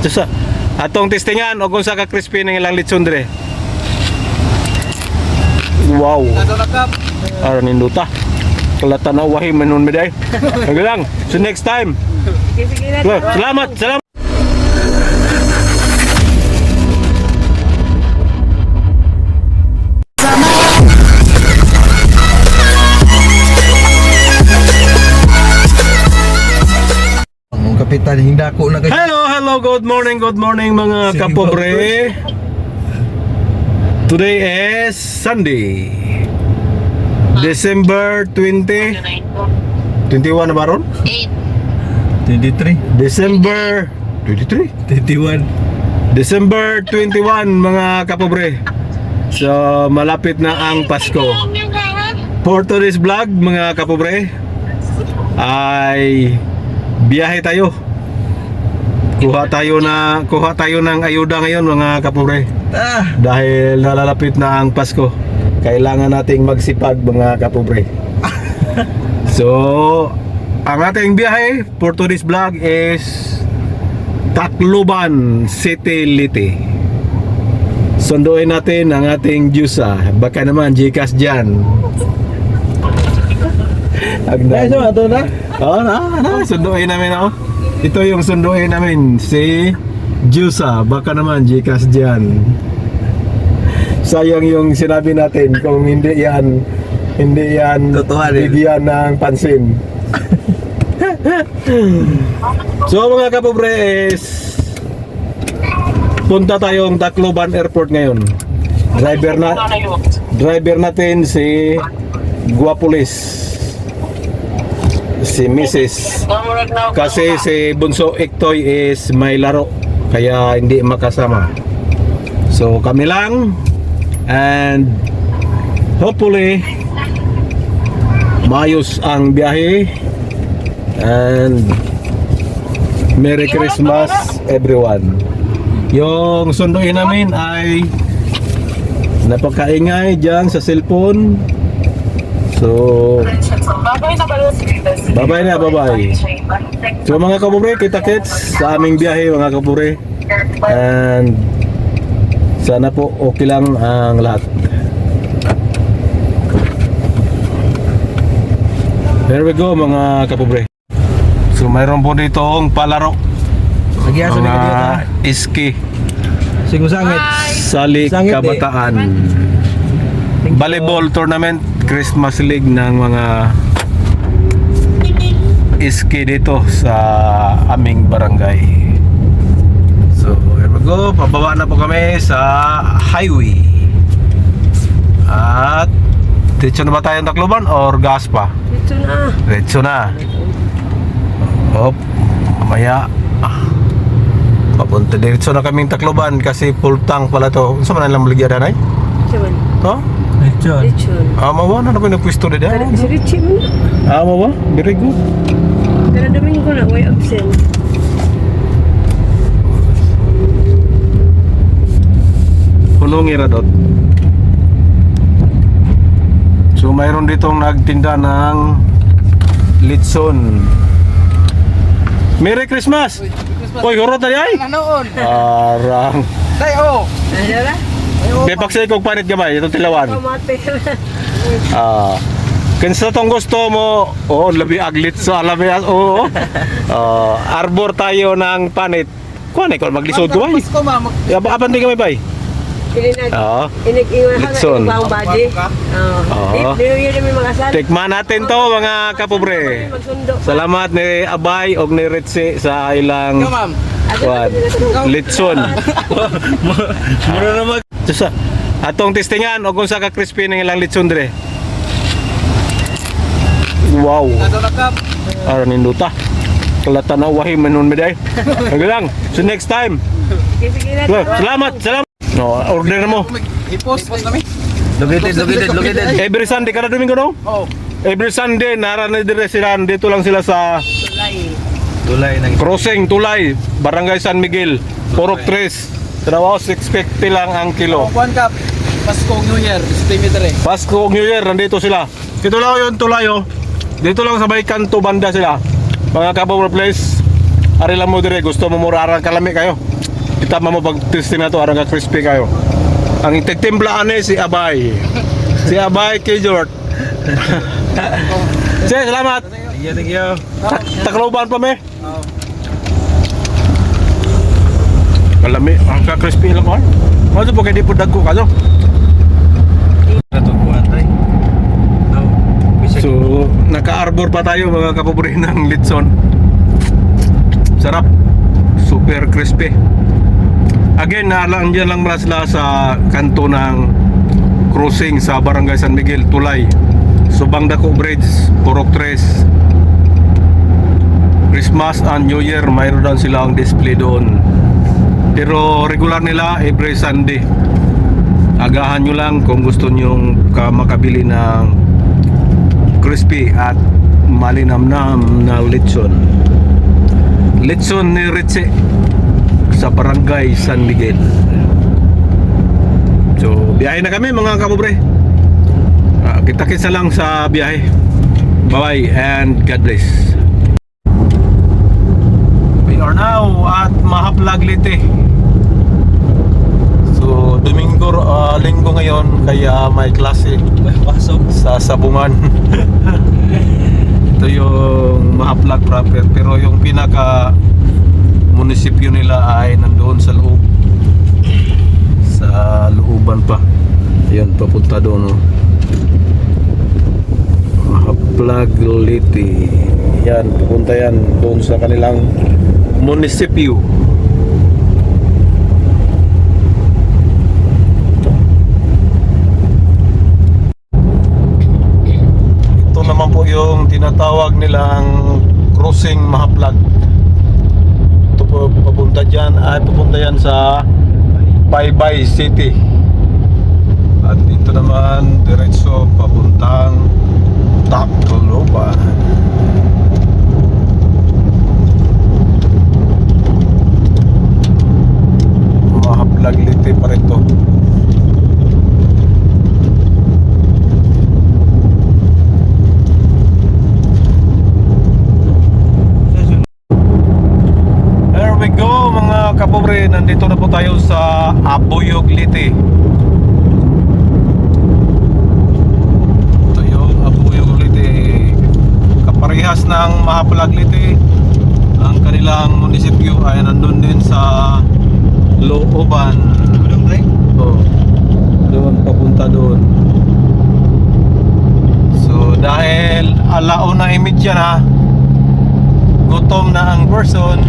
Sa atong testingan og unsa ka crispy ng ilang lechon dire. Wow. Aron ninduta. Kalata na wahi manon meday. Hanggang so next time. Salamat, salamat. Kapitan hinda ko na kay. Hello, good morning mga kapobre. Today is Sunday, December 20, 21 na ba ron? 23, December 23? 21. December 21 mga kapobre. So malapit na ang Pasko. For today's vlog mga kapobre ay biyahe tayo. Kuha tayo ng ayuda ngayon mga kapobre. Dahil nalalapit na ang Pasko. Kailangan nating magsipag mga kapobre. So, ang ating biyahe for today's vlog is Tacloban City, Leyte. Sunduin natin ang ating Jusa. Baka naman Gcash dyan. Ayos ato na. Sunduin namin ako. Ito yung sunduin namin, si Jusa. Baka naman Gcash dyan. Sayang yung sinabi natin kung hindi yan Totohanin. bigyan ng pansin. So mga kapobre is punta tayong Tacloban Airport ngayon. Driver natin si Guapolis, si Mrs. Kasi si Bunso Iktoy is may laro kaya hindi makasama. So kami lang and hopefully maayos ang biyahe and Merry Christmas everyone. Yung sunduin namin ay napakaingay dyan sa cellphone. So bye bye. So mga kapobre, kita-kits sa aming biyahe mga kapobre. And sana po okay lang ang lahat. Here we go mga kapobre. So mayroon po ditong palaro. Nagyasa ni kadiyot ha. Iski Sigo sangit. Sali Sangit, Kabataan. Volleyball tournament, Christmas League ng mga iski dito sa aming barangay. So here we go. Pababa na po kami sa highway. At diretso na ba tayo ng Tacloban or gas pa? Diretso na. Hop, mamaya papunta diretso na kaming Tacloban kasi full tank pala to. Saan man lang maligyan na? To? Lechon. Ama ba? Ano ba nagpwisto na dyan? Si Richie mo na. Ama ba? Very good. Pero Domingo na, way absent. Hulong iradot. So mayroon ditong nagtinda ng litson. Merry Christmas! Oy, hurot na di ay? Noon. Arang. Day oh. Ano na? May paksay kong panit gamay, itong tilawan. Pamate. Kansa tong gusto mo, labi aglit sa labi, arbor tayo ng panit. Kuha ko maglisod ko ay. Pasko ma. Apan di kami bay. Inig-iwan Litson. ibang body. Oo. New Year namin mga sal. Tikman natin to mga kapobre. Magsundo. Salamat ni Abay og ni Ritzy sa ilang Ma'am. litson. Mura na mag. Sa atong testingan og unsa ka crispy ng ilang litson dire. Wow. Ato na kap. Aron ninduta. Kalata na wahi manon meday. Hanggang so next time. Sige Salamat. No, order mo. I-post kami. Located. Every Sunday kada Domingo no? Oh. Every Sunday narana dire sila, dito lang sila sa Tulay nang Crossing Tulay, Barangay San Miguel, Purok 3. Trabaho 650 lang ang kilo. Kuan kap. Pasko New Year, Dimitri. Pasko New Year nandito sila. Dito lang yung Tulay oh. Dito lang sa may kanto banda sila. Mga kapobre place, ari lang mo dire, gusto mo murarang kalami kayo. Kita mo pag-testing na to, arang ka crispy kayo. Ang itigtimplaan ni si Abay. Si Abay Kijort. Sige, salamat. Thank you. Takloban pa me. Kalami, ang ka-crispy lang ko. Ano po kaya di po dagko ka no? Natubuhan tayo. No. So, naka-arbor pa tayo mga kapobre ng litson. Sarap. Super crispy. Again, naalaan dyan lang mula sila sa kanto ng crossing sa Barangay San Miguel, Tulay. Subang Dako Bridge, Purok 3. Christmas and New Year, mayroon doon sila ang display doon. Pero regular nila every Sunday. Agahan nyo lang kung gusto nyo makabili ng crispy at malinamnam na lechon. Lechon ni Ritze sa Barangay San Miguel. So, biyahe na kami mga kapobre. Kita-kita lang sa biyahe. Bye-bye and God bless. We are now at Mahaplag Leyte. So, linggo ngayon kaya may klase Pasok. sa Sabungan. Ito yung Mahaplag proper, pero yung pinaka munisipyo nila ay nandoon sa loob, sa looban pa. Ayan, papunta doon, no? Mahaplag Leyte. Yan, pupunta yan doon sa kanilang munisipyo. Ito naman po yung tinatawag nilang crossing Mahaplag. Ito po papunta dyan, pupunta yan sa Baybay City. At dito naman diretso papuntang Tacloban. Mahaplag Leyte pa rin to. There we go mga kapobre, nandito na po tayo sa Abuyog Leyte. Ito yung Abuyog Leyte, kaparehas ng Mahaplag Leyte. Ang kanilang munisipyo ay nandun din sa looban. Oh, doon papunta doon. So dahil alauna imidya na, gutom na ang person,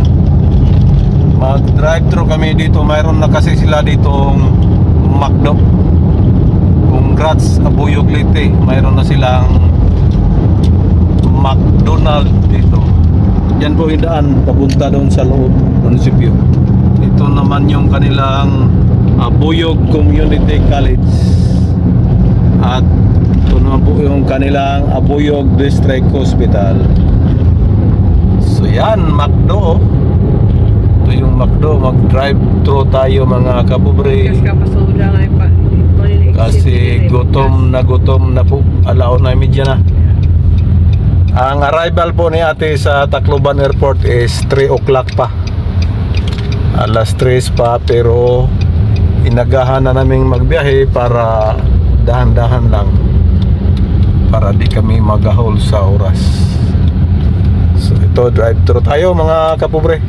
mag-drive thru kami dito. Mayroon na kasi sila ditong McDo. Congrats Abuyog Leyte, mayroon na silang McDonald dito. Yan po yung daan papunta doon sa loob munisipyo. Ito naman yung kanilang Abuyog Community College. At ito naman po yung kanilang Abuyog District Hospital. So yan, McDo. Ito yung McDo. Mag-drive thru tayo mga kapobre. Kas kapasuda nga pa. Kasi gutom na po. Alaon na medya na. Ang arrival po ni ate sa Tacloban Airport is 3 o'clock pa. Alas 3 pa, pero inagahan na naming magbiyahe para dahan-dahan lang, para di kami magahol sa oras. So ito, drive thru tayo mga kapobre.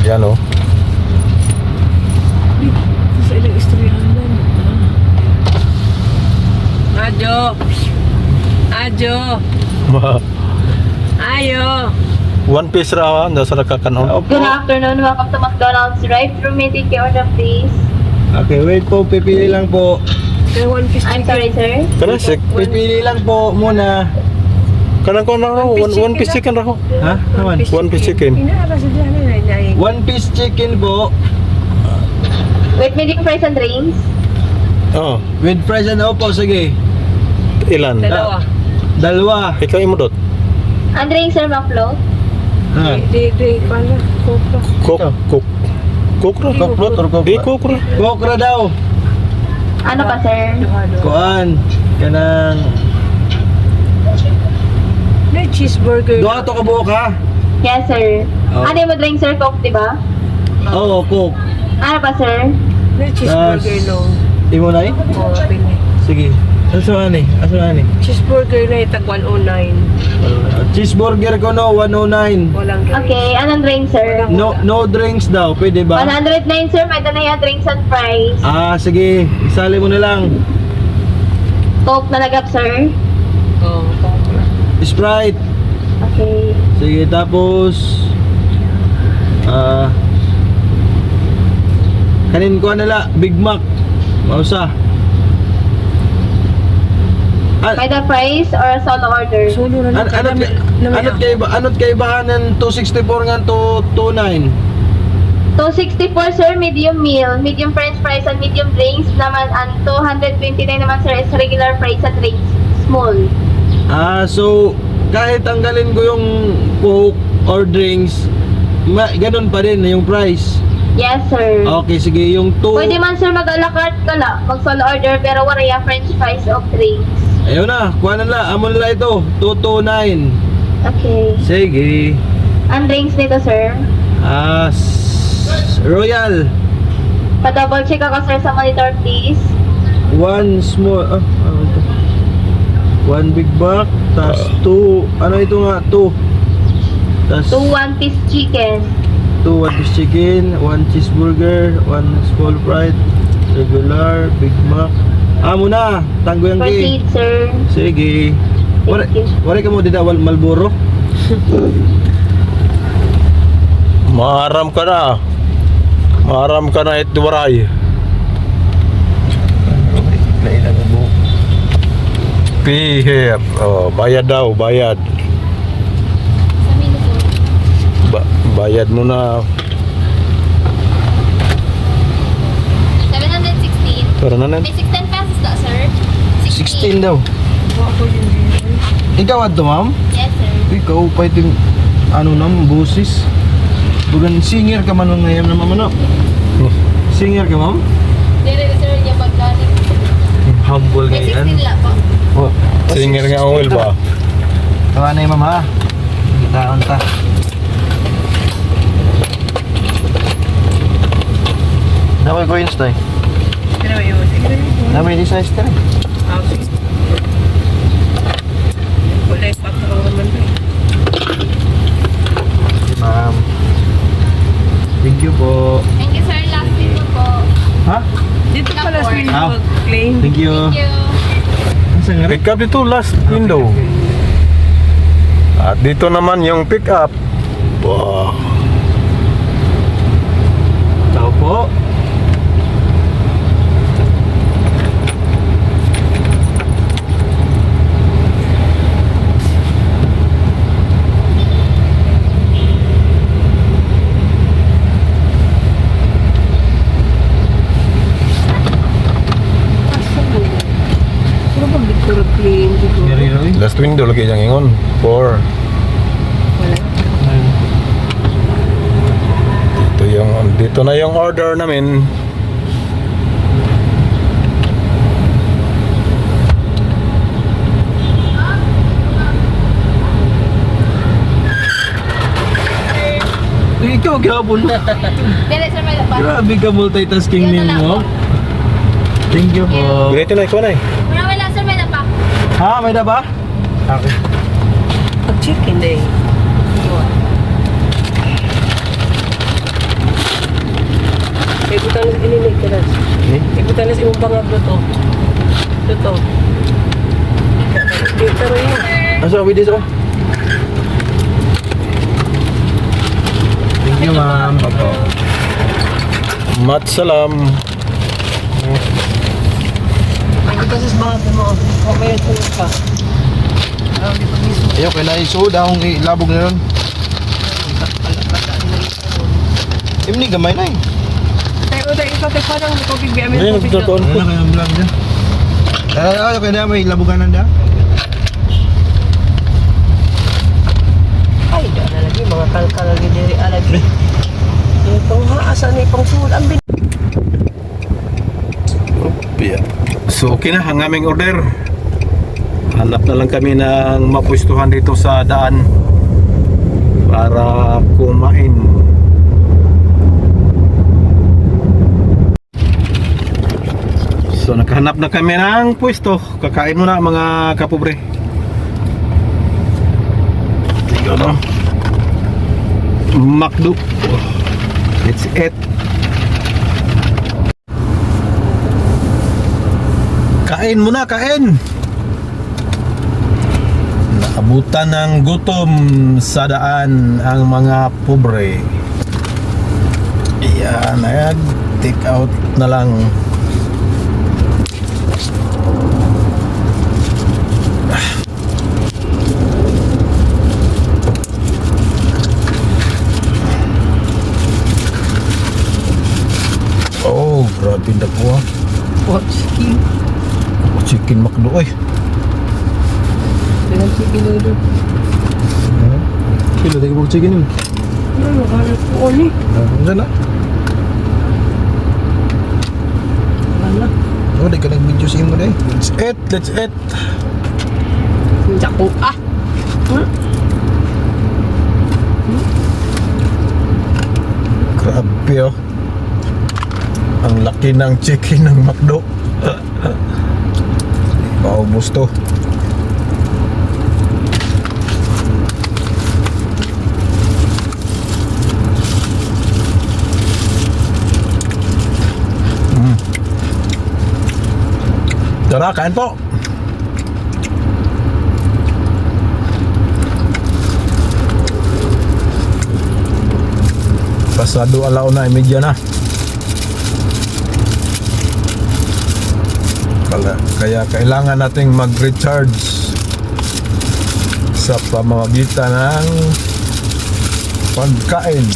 Yan o. Sa ilang istoryahan lang. Adyo! Adyo! Ayo! One piece raw, nasa nakakanon. Good afternoon. Welcome to McDonald's. Drive-thru, may take your order, please. Okay, wait po. Pipili lang po. Kaya one piece I'm chicken. sorry, sir. Kana sik. Pipili lang po muna. Kanang ko na raw, one piece chicken raw. Ha? Naman? One piece chicken. Inaara sa dyan na. One piece chicken po. With medium fries and drinks. Oh, With fries and opo, sige. ilan? Dalawa. Dalawa. Ikaw imodot. And drinks, sir, ma-float. Ha? Di, pala. Coke. Cook ra. Coke or coke? Di cook ra. Kokra daw. Ano pa, sir? Kuan. Kanang May cheeseburger. Duha to ka buok ha? Yes, sir. Oh. Ano mo drink, sir? Coke, di ba? Oo, Coke. Ano pa, sir? May cheeseburger Das- no. Imo na eh? Oo, pili. Sige. Asuhan eh. Asuhan eh. Cheeseburger na itag 109. Cheeseburger ko no, 109. Walang guys. Okay, anong drink, sir? No drinks daw, pwede ba? 109, sir. May danaya drinks and fries. Sige. Isali mo na lang. Coke na lagap, sir. Oo. Sprite. Okay. Sige, tapos kanin ko nila, Big Mac. Mausa. May the fries or solo order? Solo na Anot kay bahanan 264 nga to 29. 264, sir. Medium meal. Medium french fries and medium drinks naman. And 229 naman, sir, is regular fries and drinks. Small. So kahit tanggalin ko yung Coke or drinks, ganun pa rin yung price. Yes, sir. Okay, sige, yung 2. Pwede man, sir, mag-a la carte ka la. Mag-solo order, pero wala yung french fries of drinks. Ayun na, kuha na lang, amo nila ito, 229. Okay. Sige. Ang drinks nito, sir? Royal. Pa-double check ako, sir, sa monitor, please. One small, ano ito? One Big Mac, tas 2, ano ito nga, 2. Tas 2 one-piece chicken. 2 one-piece chicken, 1 cheeseburger, 1 small fried, regular, Big Mac. Amo na, tanggo yung Proceed, sir. Sige. Thank you. Wari ka mo dito, Malboro? Maharam ka na. Maharam ka na itwaray. Nailan ang buhok. Pihip. Oh, bayad daw, bayad. Bayad mo na. 716. Para na May 16 pesos na, sir. 16 daw. Ikaw ato, ma'am? Yes, sir. Ikaw pa ito ano nam, busis. Bukan singer ka man ngayon na mama no? Singer ka, ma'am? Dili, sir, yung pagkaling. Humble May ngayon. 16 lang po. Oh, Singer nga oil ba? tawa na yung mama. Gitaon ta. Daway ko insta eh. Pero yun. Sige na yun. Dami di size ta eh. Sige. Wala yung patrong naman ba eh. Ma'am. Thank you po. Thank you, sir. Last week po. Ha? Dito pala sa Ah. claim. Thank you. Thank you. Asa nga rin? Pick up dito, last window. At dito naman yung pick up. Wow. Tao po. Pero pag dito claim dito. Ngeri Roy. Last window lagi yang ingon. 4. Wala. Dito na yung order namin. Ikaw gabon na. Dili, sir, may dapat. Grabe ka multitasking Yun na lang ninyo. po. Thank you po. Ganito na ikaw na eh. Marami lang, sir, may dapat. Ha, may na ba? Okay. Pag chicken eh. Ibutan na ininig ka na. Ibutan na sa imong bangag to. Ito. Dito rin yun. Asa, with this oh. Thank you, ma'am. Opo. Mat salam. Ibutan sa bangag mo. Mamaya tulog ka. Dito mismo. Ayaw, kailangan isoda akong ilabog na yun. Imni, gamay na eh. Tayo, ikaw tayo parang tubig biya. Ayun, May tubig nagtutuon na. ko. Ano kayong vlog niya? Ayaw, kailangan may labuganan da. Ay, dyan na lagi. Mga kalkal lagi diri alagi. Itong haasa ni pang sul. Ang bin... So okay na ang aming order. Hanap na lang kami ng mapwestuhan dito sa daan para kumain. So nakahanap na kami ng pwesto. Kakain muna mga kapobre. Tignan mo. McDo. Let's eat. Kain muna, kain. Naabutan ng gutom sa daan ang mga pobre. Iyan, ayan. Take out na lang. Oh, grabe na po ah. What chicken? Chicken McDo ay. Dengan chicken dulu. Kilo tadi buat chicken ni. Ano hanap ko ni? Macam na? Wala. Oh, di ka nag-video sa imo dai. Let's eat, let's eat. Jako ah. Grabe oh. Ang laki ng chicken ng McDo. Paubos to. Tara, kain po. Pasado alauna, media na. Kaya kailangan nating mag-recharge sa pamamagitan ng pagkain.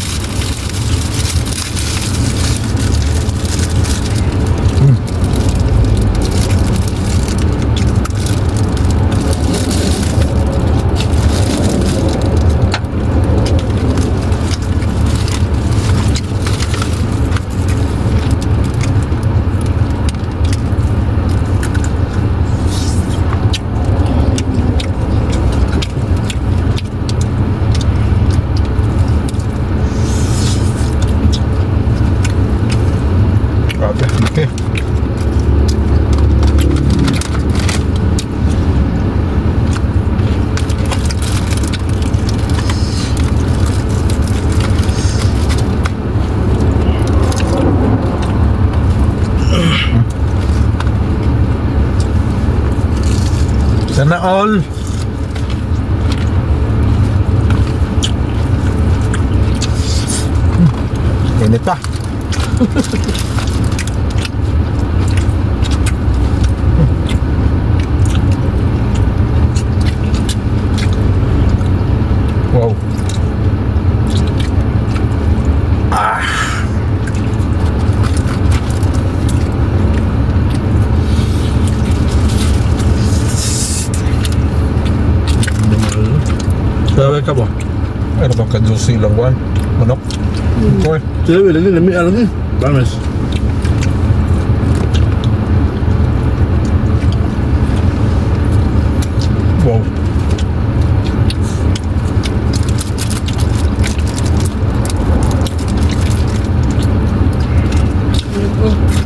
Okay. Sana all. Init pa. Wow. Sabi ka ba? Ano ba ka-juicy lang ba? Manok? Okay. Sabi lagi lami lagi. Bamis. Wow.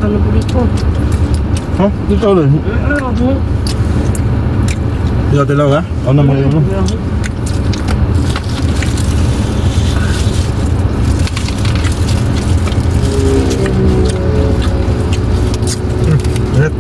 Ano po dito? Ha? Dito ulit. Dito tilaw ha? Ano naman yun? Init.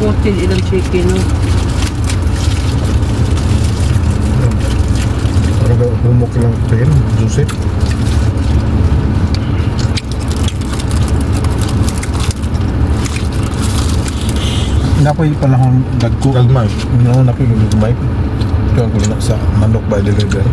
Kotil ilang chicken no? Parang humok lang rin. Juicy. Napoy pala akong dagko. Gagmay. Napoy gagmay. Ito ang na sa manok by delivery.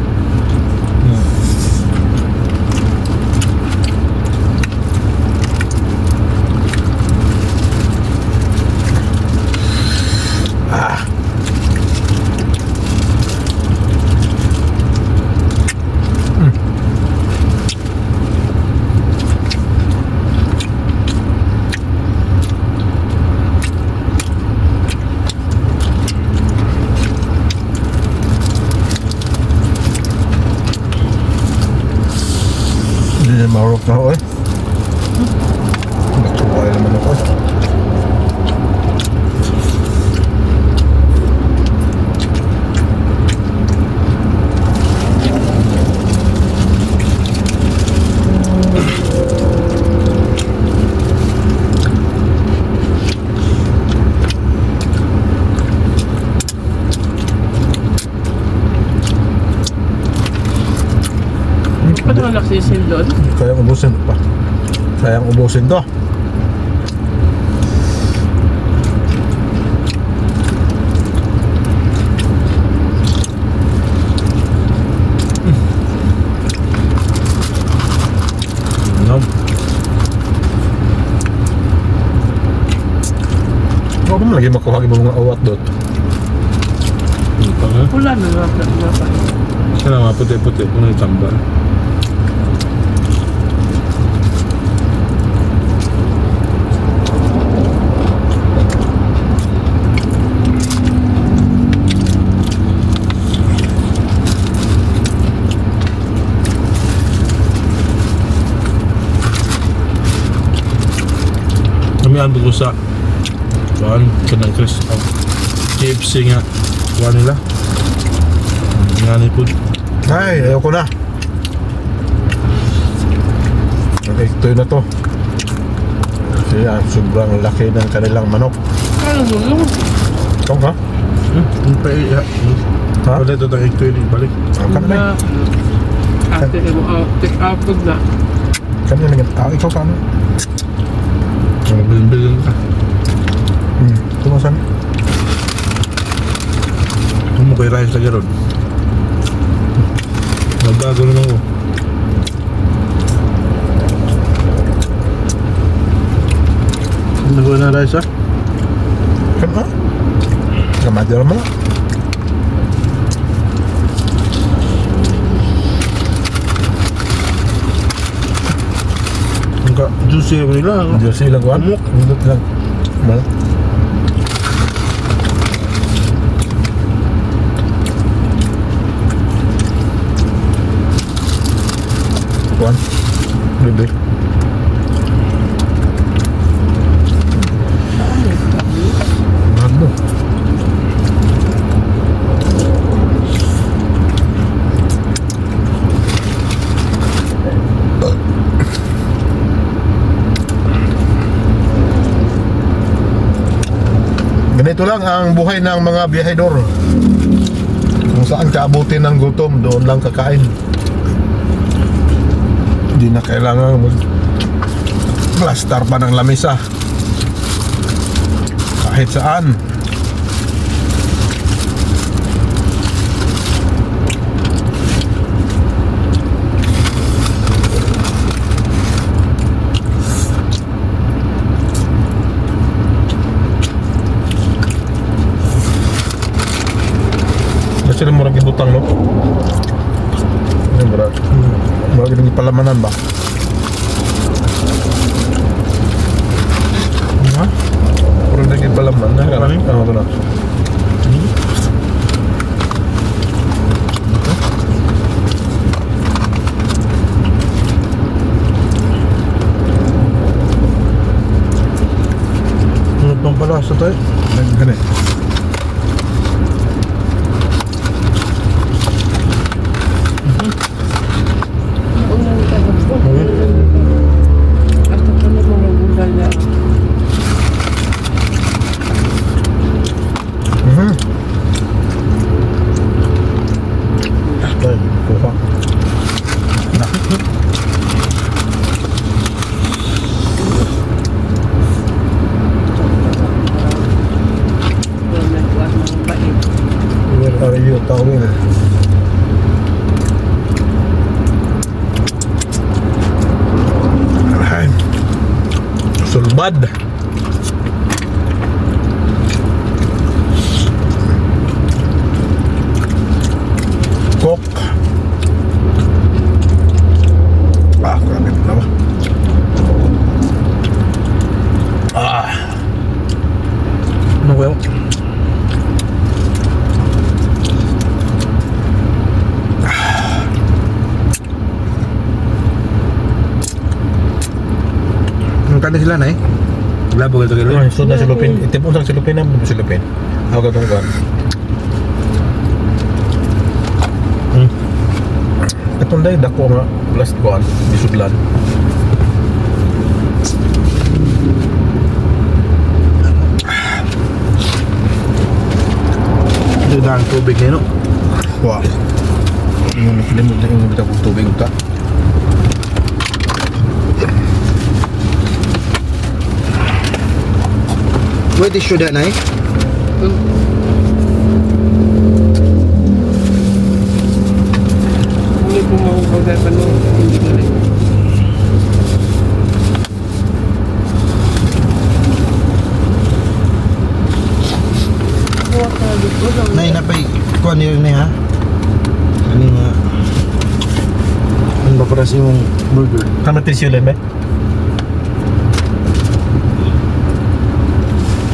Hindi na marunok na ako eh. Nagsubuhay naman ako eh. Ano ka naksisil doon? Kayang ubusin pa. Kayang ubusin to. Ako mo lagi makuha yung mga awat doon. Wala na nga. Sana mga puti-puti kung nagtambal. Kami ang ko sa kanang Chris KFC nga kuha nila nga ni po. Ay, ayoko na. Ito na to. Kasi sobrang laki ng kanilang manok. Ano mo? Ito ka? Ang paiya Ha? wala ito ng ito yun balik. Kami na. Ate mo, take out na. Kami na lang. Ikaw ka na. Ang bilin-bilin ka. Tumasan. Kung mo kay rice lagi ron. Magbago naman ko. Nakuha na rice ha? Kami na. Kamadi naman. Ang juicy mo nila. Jersey lang kuhan. Minut lang. Mal. Kuhan. Bebe. Ano? Ganito lang ang buhay ng mga biyahedor. Kung saan kaabutin ng gutom, doon lang kakain. Hindi na kailangan mag-plaster pa ng lamesa. Kahit saan. Sila murag ibutang no? Ini berat. Murag ini palamanan ba? Ha? Murag ini palaman na kan? Ano to na? Ano pang pala sa tayo? Gani. Hasta kami mga bulan na. Ay, kuha. Bad. Coke. Grabe na ba? Ano ba yun? Ang kanda sila na eh. Labo ka ito kayo. Ano, so na silupin. Itipon sa silupin na mo silupin. Ako ka tungkol. Katunday dako nga plus kuan bisudlan. Ito na ang tubig ngayon. Wow. Yung limot na yung bitag tubig ta. Pwede siya na eh. Hindi po makapagdapan mo. Hindi ko rin. Nay, napay kuha niyo na ha? Ano nga? Ano ba para sa yung burger? Kama tisulan ba?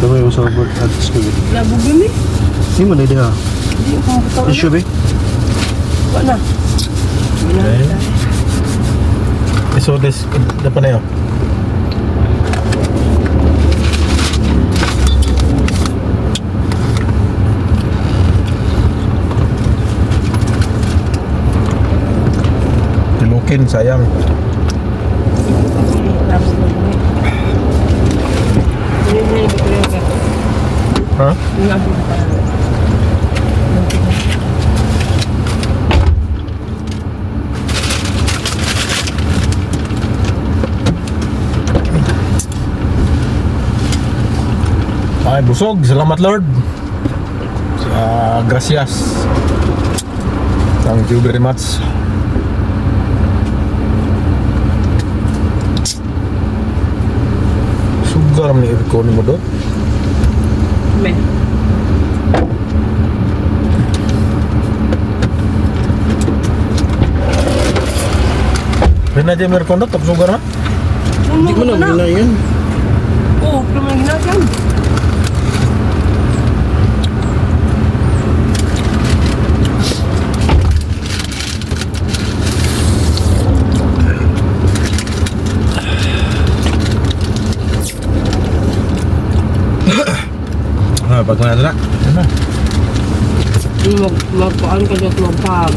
Dami yung sa burger at spaghetti. Labo gani. Hindi mo na idea ha? Hindi ko makapagdapan. Tissue ba? Wala. So this dapat na yun. Tilukin sayang. Labo gani. Hindi ko rin. Ha? Labo gani. Ay, busog. Salamat Lord. Gracias. Thank you very much. Sugar ni aircon mo do. Men. Rina dyan aircon do, tapos sugar na? Hindi mo na muna yan. Oo, pero may ginagawa. Pag mo na ito na. Magpaan ka dyan, magpag.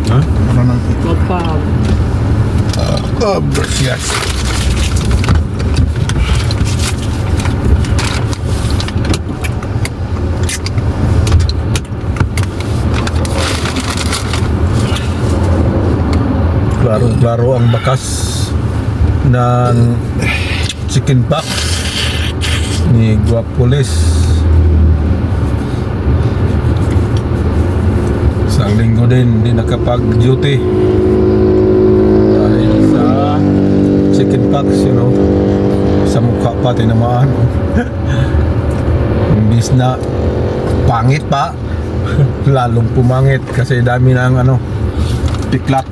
Ha? Ano nang? Magpag. Gracias. Klaro ang bakas ng chicken pack ni Guapolis. Isang linggo din hindi nakapag-duty dahil sa chicken pox, you know, sa mukha pa tinamaan. Imbis na pangit pa, lalong pumangit kasi dami ng ano, piklak.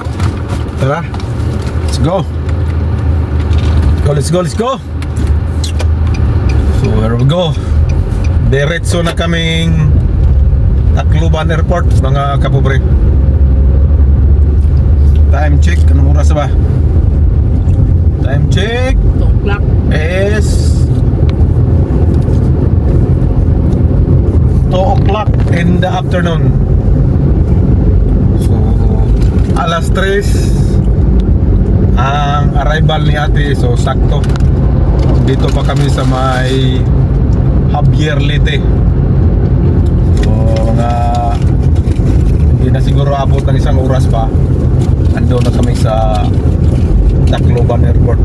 Tara, let's go. Let's go. So here we go. Diretso na kaming Tacloban Airport, mga kapobre. Time check, anong oras ba? Time check 2 o'clock. is 2 o'clock in the afternoon. So, alas 3 ang arrival ni ate. So, sakto. Dito pa kami sa may Javier Lite. So, mga hindi na siguro abot ng isang oras pa. Ando na kami sa Tacloban Airport.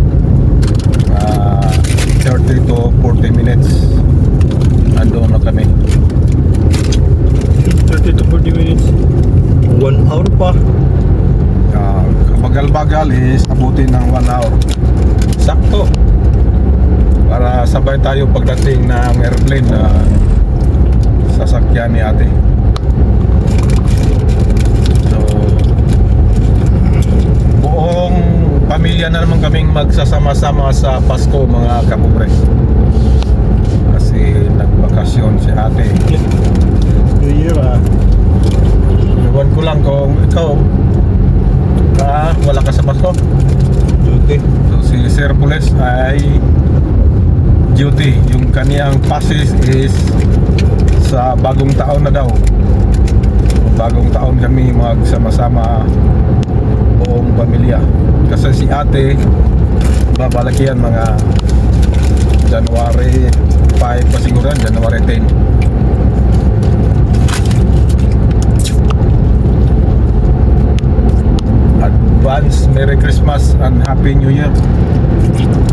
30 to 40 minutes. Ando na kami. 30 to 40 minutes. 1 hour pa. Bagal-bagal is abutin ng 1 hour. Sakto. para sabay tayo pagdating ng airplane na sasakyan ni ate. So buong pamilya na naman kaming magsasama-sama sa Pasko mga kapobre, kasi nagbakasyon si ate. New Year Iwan ko lang kung ikaw wala ka sa Pasko. duty. So si Sir Pules ay duty. Yung kaniyang passes is sa bagong taon na daw. Bagong taon kami magsama-sama buong pamilya. Kasi si ate babalik yan mga January 5 pa siguro, January 10. Advance Merry Christmas and Happy New Year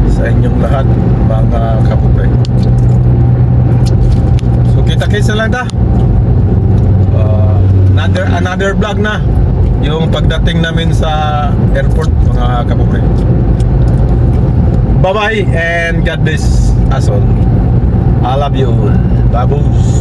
sa inyong lahat mga kapobre. So kita-kits na lang ta. Another vlog na yung pagdating namin sa airport mga kapobre. Bye bye and God bless us all. I love you all. Babus.